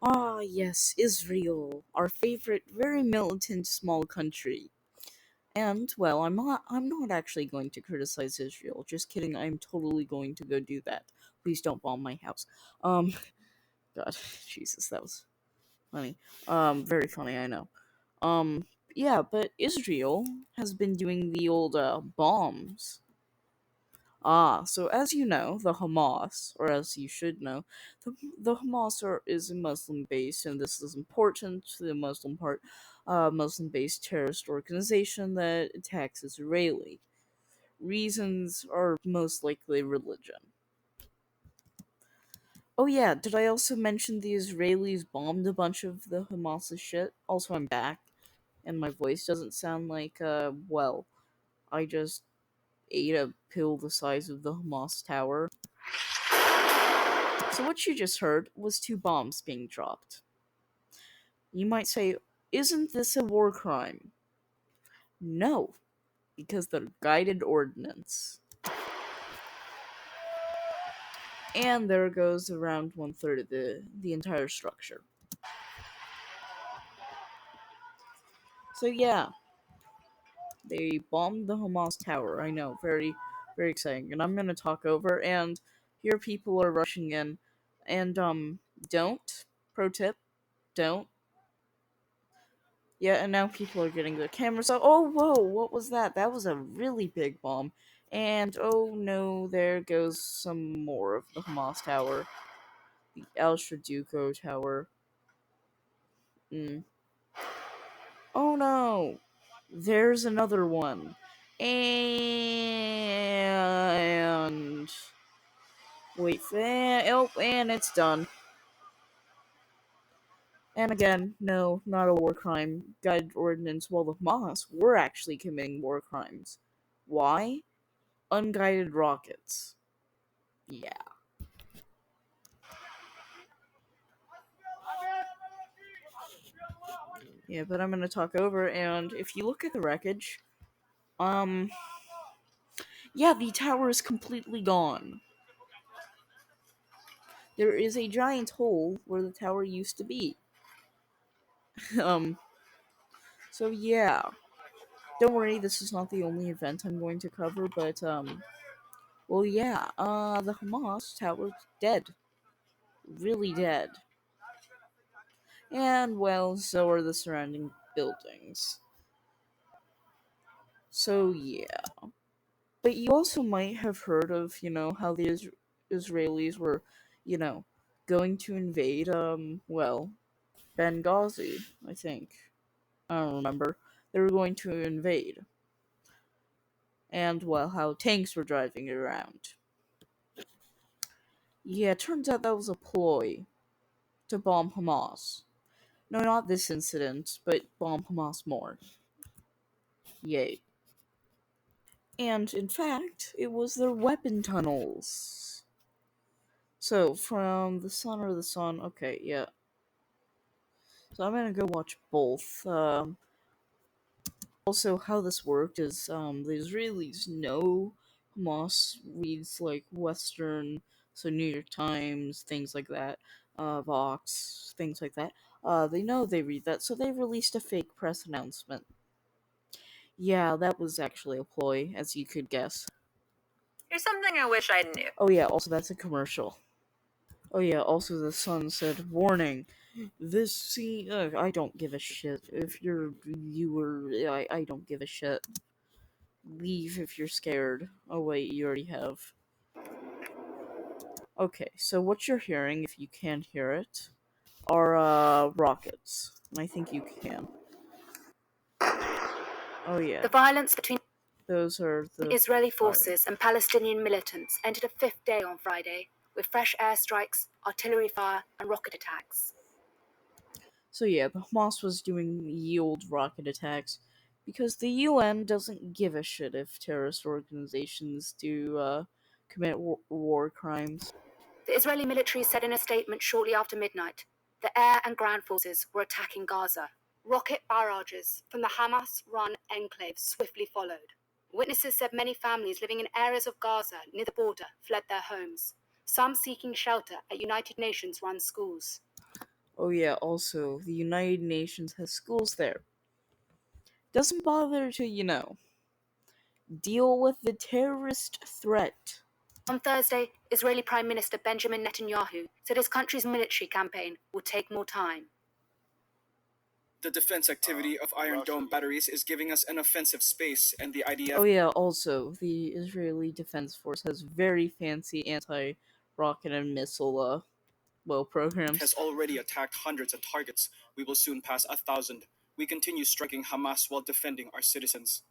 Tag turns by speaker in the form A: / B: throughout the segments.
A: Ah, yes, Israel, our favorite, very militant small country. And well, I'm not actually going to criticize Israel. Just kidding. I'm totally going to go do that. Please don't bomb my house. Um God, Jesus, that was funny. Very funny, I know. Um yeah, but Israel has been doing the old bombs. Ah, so as you know, the Hamas, or as you should know, the Hamas is a Muslim based, and this is important to the Muslim part, Muslim based terrorist organization that attacks Israeli. Reasons are most likely religion. Oh, yeah, did I also mention the Israelis bombed a bunch of the Hamas's shit? Also, I'm back, and my voice doesn't sound like, well, I just ate a pill the size of the Hamas tower. So what you just heard was two bombs being dropped. You might say, isn't this a war crime? No, because they're guided ordnance. And there goes around one third of the entire structure. So yeah, they bombed the Hamas tower. I know, very, very exciting. And I'm gonna talk over, and here people are rushing in, and don't. Pro tip, don't. Yeah, and now people are getting their cameras out. Oh, whoa, what was that? That was a really big bomb. And oh no, there goes some more of the Hamas tower, the El Shaduko tower. Mm. Oh no, there's another one. And wait, oh, and it's done. And again, no, not a war crime. Guided ordnance. Well, the Hamas were actually committing war crimes. Why? Unguided rockets. Yeah. Yeah, but I'm gonna talk over, and if you look at the wreckage, um, yeah, the tower is completely gone. There is a giant hole where the tower used to be. um, so yeah. Don't worry, this is not the only event I'm going to cover, but, well, yeah, the Hamas tower's dead. Really dead. And, well, so are the surrounding buildings. So, yeah. But you also might have heard of, how the Israelis were, you know, going to invade, well, Benghazi, I think. I don't remember. They were going to invade. And, well, how tanks were driving around. Yeah, it turns out that was a ploy to bomb Hamas. No, not this incident, but bomb Hamas more. Yay. And, in fact, it was their weapon tunnels. So, from the sun or the sun, okay, yeah. So I'm gonna go watch both. Also, how this worked is the Israelis know Hamas reads like Western, so New York Times, things like that, Vox, things like that. They know they read that, so they released a fake press announcement. Yeah, that was actually a ploy, as you could guess.
B: Here's something I wish I knew.
A: Oh yeah, also that's a commercial. Oh yeah, also the Sun said, "Warning, this scene. I don't give a shit. If you're a viewer, I don't give a shit. Leave if you're scared. Oh wait, you already have. Okay, so what you're hearing, if you can hear it, are rockets. And I think you can. Oh yeah,
B: The violence between
A: those are the
B: Israeli
A: fire.
B: forces and Palestinian militants entered a fifth day on Friday, with fresh airstrikes, artillery fire, and rocket attacks.
A: So yeah, the Hamas was doing yield rocket attacks because the UN doesn't give a shit if terrorist organizations do commit war crimes.
B: The Israeli military said in a statement shortly after midnight the air and ground forces were attacking Gaza. Rocket barrages from the Hamas-run enclave swiftly followed. Witnesses said many families living in areas of Gaza near the border fled their homes, some seeking shelter at United Nations-run schools.
A: Oh yeah, also, the United Nations has schools there. Doesn't bother to, deal with the terrorist threat.
B: On Thursday, Israeli Prime Minister Benjamin Netanyahu said his country's military campaign will take more time.
C: The defense activity of Iron Dome batteries is giving us an offensive space, and the IDF
A: Oh yeah, also, the Israeli Defense Force has very fancy anti-rocket and missile, programs.
C: has already attacked hundreds of targets. We will soon pass 1,000. We continue striking Hamas while defending our citizens.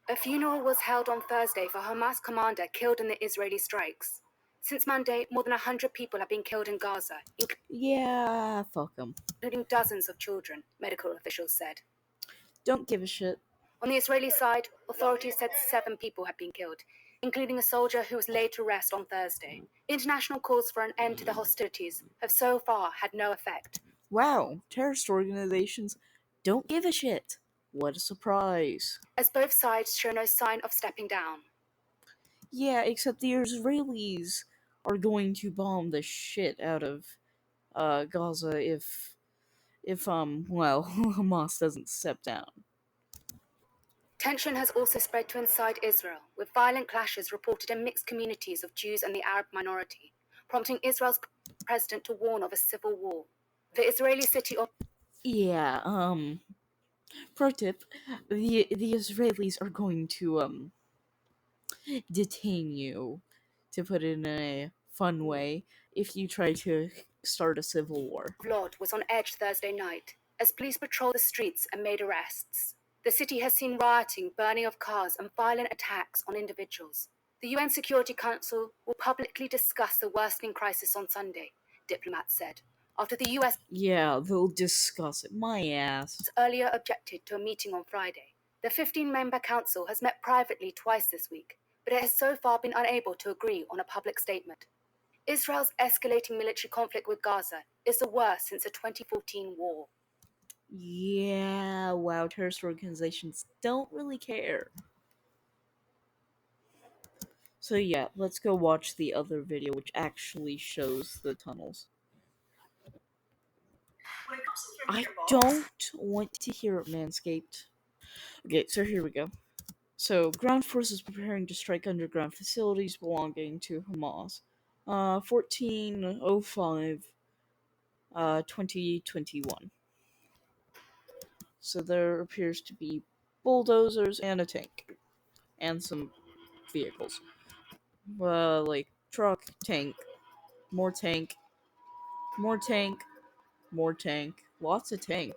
B: A funeral was held on Thursday for Hamas commander killed in the Israeli strikes. Since Monday, more than 100 people have been killed in Gaza,
A: Yeah, fuck 'em.
B: including dozens of children, medical officials said.
A: Don't give a shit.
B: On the Israeli side, authorities said 7 people had been killed, including a soldier who was laid to rest on Thursday. International calls for an end to the hostilities have so far had no effect.
A: Wow, terrorist organizations don't give a shit. What a surprise.
B: As both sides show no sign of stepping down.
A: Yeah, except the Israelis are going to bomb the shit out of Gaza if Hamas doesn't step down.
B: Tension has also spread to inside Israel, with violent clashes reported in mixed communities of Jews and the Arab minority, prompting Israel's president to warn of a civil war. The Israeli city of
A: Yeah, pro tip, the Israelis are going to detain you, to put it in a fun way, if you try to start a civil war.
B: Lod was on edge Thursday night as police patrolled the streets and made arrests. The city has seen rioting, burning of cars, and violent attacks on individuals. The UN Security Council will publicly discuss the worsening crisis on Sunday, diplomats said, after the US
A: Yeah, they'll discuss it. My ass.
B: earlier objected to a meeting on Friday. The 15-member council has met privately twice this week, but it has so far been unable to agree on a public statement. Israel's escalating military conflict with Gaza is the worst since the 2014 war.
A: Yeah, wow, terrorist organizations don't really care. So yeah, let's go watch the other video which actually shows the tunnels. I don't want to hear it, Manscaped. Okay, so here we go. So, ground forces preparing to strike underground facilities belonging to Hamas. 1405, 2021. So there appears to be bulldozers and a tank. And some vehicles. Like truck, tank, more tank, more tank, more tank, lots of tank.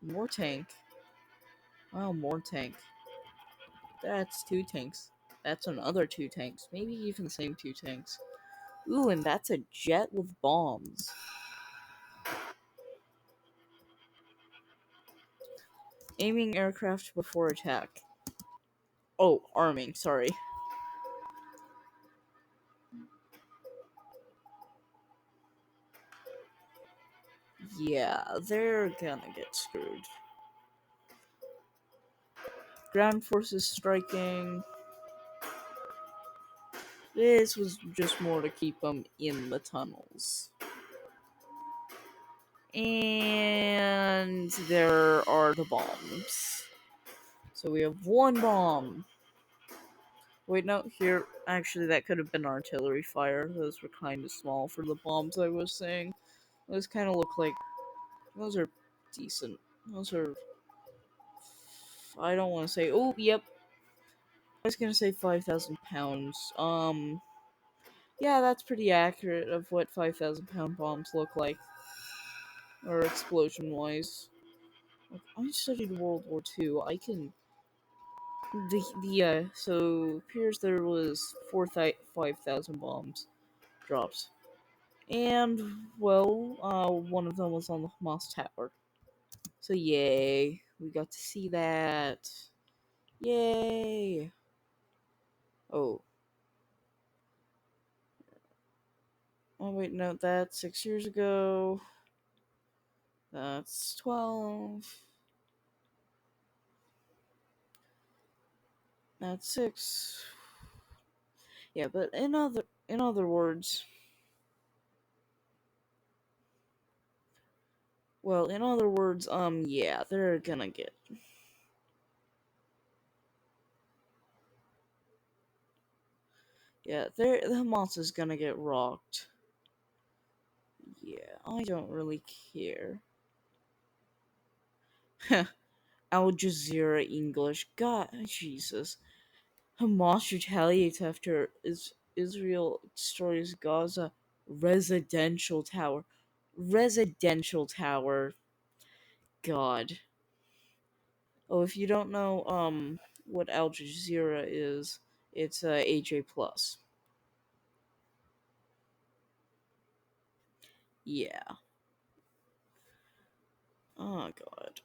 A: More tank. Wow, more tank. That's 2 tanks. That's another 2 tanks. Maybe even the same 2 tanks. Ooh, and that's a jet with bombs. Aiming aircraft before attack. Oh, arming, sorry. Yeah, they're gonna get screwed. Ground forces striking. This was just more to keep them in the tunnels. And there are the bombs. So we have 1 bomb. Wait, no, here. Actually, that could have been artillery fire. Those were kind of small for the bombs I was saying. Those kind of look like. Those are decent. Those are. I don't want to say. Oh, yep. I was gonna say 5,000 pounds. Yeah, that's pretty accurate of what 5,000 pound bombs look like. Or explosion wise. Like, I studied World War II. I can. So appears there was 5,000 bombs dropped. And, well, one of them was on the Hamas Tower. So, yay. We got to see that. Yay. Oh. Oh, wait, no, that's 6 years ago. That's 12. That's 6. Yeah, but in other words, Well, in other words, yeah, they're gonna get. Yeah, the Hamas is gonna get rocked. Yeah, I don't really care. Al Jazeera English. God, Jesus. Hamas retaliates after Israel destroys Gaza residential tower. Residential tower. God. Oh, if you don't know what Al Jazeera is, it's AJ plus. Yeah. Oh God.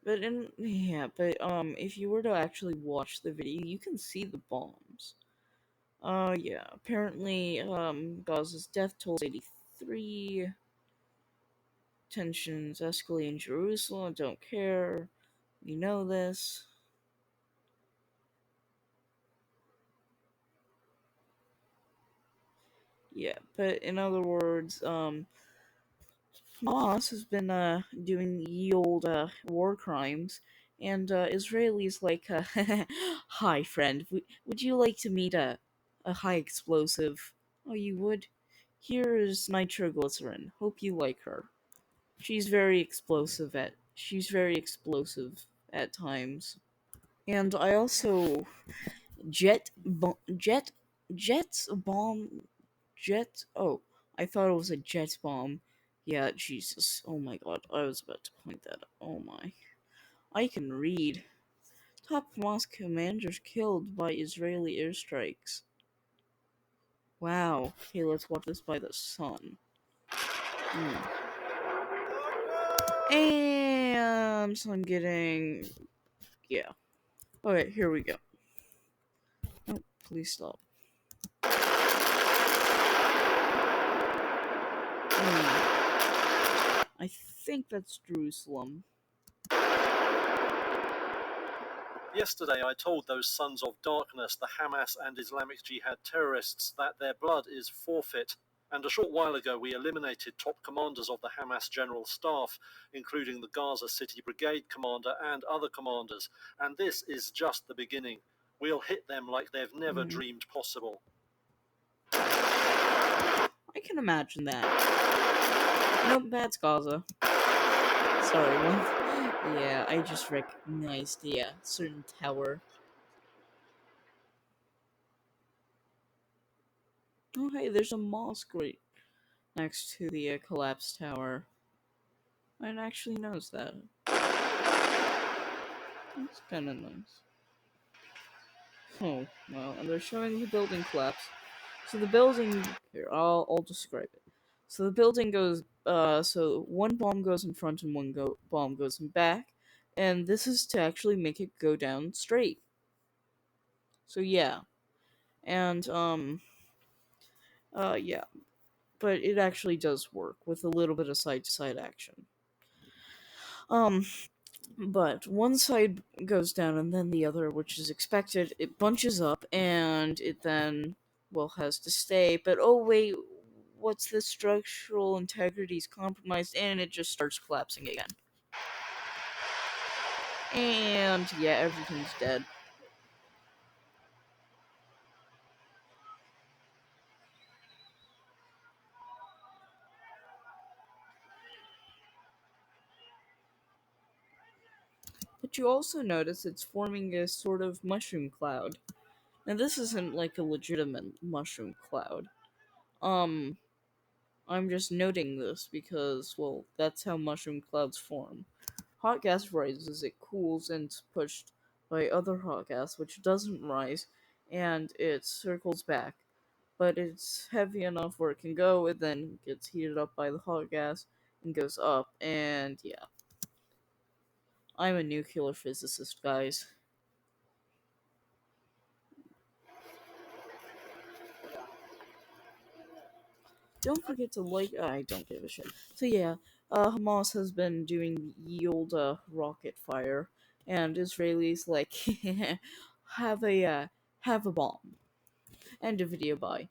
A: If you were to actually watch the video, you can see the bombs. Yeah. Apparently, Gaza's death toll is 83. Tensions escalate in Jerusalem. Don't care. We know this. Yeah, but in other words, Hamas has been doing ye old war crimes, and Israelis like, hi friend, would you like to meet a high explosive? Oh, you would. Here's nitroglycerin. Hope you like her. She's very explosive at times. And I also jets bomb jet. Oh, I thought it was a jet bomb. Yeah, Jesus. Oh my God, I was about to point that out. Oh my. I can read. Top Hamas commanders killed by Israeli airstrikes. Wow. Okay, let's watch this by the sun. Hmm. And so I'm getting. Yeah. Alright, here we go. Oh, please stop. Hmm. I think that's Jerusalem.
D: Yesterday, I told those sons of darkness, the Hamas and Islamic Jihad terrorists, that their blood is forfeit. And a short while ago, we eliminated top commanders of the Hamas General Staff, including the Gaza City Brigade commander and other commanders. And this is just the beginning. We'll hit them like they've never
A: Hmm.
D: dreamed possible.
A: I can imagine that. Nope, that's Gaza. Sorry, one. Yeah, I just recognized the certain tower. Oh, hey, there's a mosque right next to the collapsed tower. I actually noticed that. That's kind of nice. Oh, well, and they're showing the building collapse. So the building here, I'll describe it. So the building goes so one bomb goes in front and bomb goes in back, and this is to actually make it go down straight. So yeah. And yeah, but it actually does work with a little bit of side to side action. Um but one side goes down and then the other, which is expected, it bunches up and it then, well, has to stay. But oh wait, what's the structural integrity is compromised and it just starts collapsing again. And yeah, everything's dead. But you also notice it's forming a sort of mushroom cloud. Now this isn't like a legitimate mushroom cloud. Um I'm just noting this because, well, that's how mushroom clouds form. Hot gas rises, it cools and it's pushed by other hot gas, which doesn't rise, and it circles back. But it's heavy enough where it can go, it then gets heated up by the hot gas and goes up, and yeah. I'm a nuclear physicist, guys. Don't forget to like. I don't give a shit. So yeah, Hamas has been doing the old rocket fire, and Israelis like have a bomb. End of video, bye.